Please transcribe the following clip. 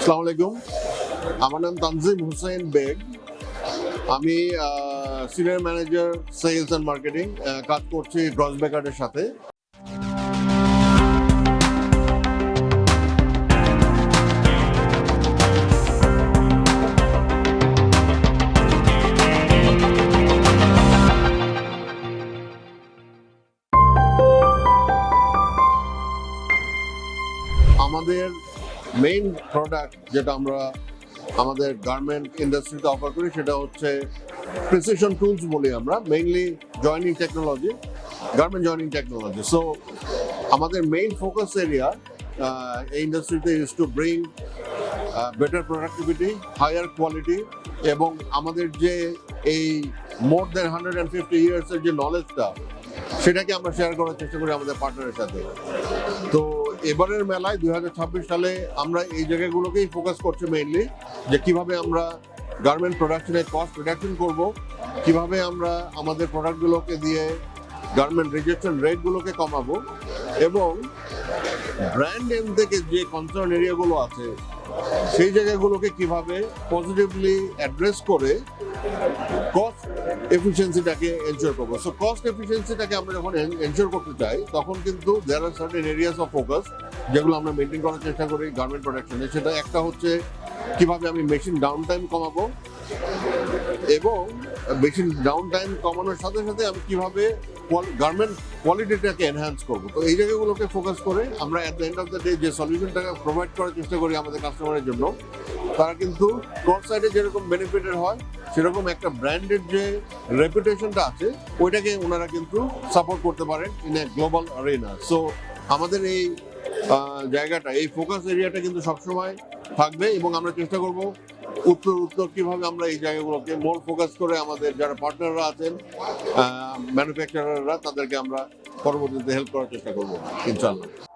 আসসালামু আলাইকুম, আমার নাম তানজিম হুসাইন বেগ। আমি senior manager sales and marketing কাজ করছি গ্রস বেকারের সাথে। আমাদের মেইন প্রোডাক্ট যেটা আমরা আমাদের গার্মেন্ট ইন্ডাস্ট্রিতে অফার করি সেটা হচ্ছে প্রিসিশন টুলস বলি আমরা, mainly joining technology, garment joining technology. So আমাদের মেইন ফোকাস এরিয়া এই ইন্ডাস্ট্রিতে is to bring better productivity, higher quality, এবং আমাদের যে এই মোর দেন 150 ইয়ার্সের যে নলেজটা সেটাকে আমরা শেয়ার করার চেষ্টা করি আমাদের পার্টনারের সাথে। তো এবারের মেলায় 2026 সালে আমরা এই জায়গাগুলোকেই ফোকাস করছি মেইনলি, যে কিভাবে আমরা গার্মেন্ট প্রোডাকশনের কস্ট রিডাকশন করব, কিভাবে আমরা আমাদের প্রোডাক্টগুলোকে দিয়ে গার্মেন্ট রিজেকশন রেটগুলোকে কমাবো, এবং ব্র্যান্ড এন্ড থেকে যে কনসার্ন এরিয়াগুলো আছে সেই জায়গাগুলোকে কিভাবে পজিটিভলি অ্যাড্রেস করে কস্ট এফিসিয়েন্সিটাকে এনশিওর করবো। সো কস্ট এফিসিয়েন্সিটাকে আমরা যখন এনশিওর করতে চাই তখন কিন্তু there are certain areas of focus যেগুলো আমরা মেনটেন করার চেষ্টা করি গার্মেন্ট প্রোডাকশনে। সেটা একটা হচ্ছে কিভাবে আমি মেশিন ডাউন টাইম কমাবো, এবং মেশিন ডাউন টাইম কমানোর সাথে সাথে আমি কিভাবে গার্মেন্ট কোয়ালিটিটাকে এনহ্যান্স করবো। তো এই জায়গাগুলোকে ফোকাস করে আমরা at the end of the day যে সলিউশনটাকে প্রোভাইড করার চেষ্টা করি আমাদের কাস্টমারের জন্য, তারা কিন্তু কস্ট সাইডে যেরকম বেনিফিটেড হয় সেরকম একটা ব্র্যান্ডের যে রেপুটেশনটা আছে ওইটাকে ওনারা কিন্তু সাপোর্ট করতে পারেন in a global arena. So আমাদের এই জায়গাটা, এই ফোকাস এরিয়াটা কিন্তু সবসময় থাকবে, এবং আমরা চেষ্টা করব উত্তর কিভাবে আমরা এই জায়গাগুলোকে মোর ফোকাস করে আমাদের যারা পার্টনাররা আছেন, ম্যানুফ্যাকচারাররা, তাদেরকে আমরা পরবর্তীতে হেল্প করার চেষ্টা করবো ইনশাআল্লাহ।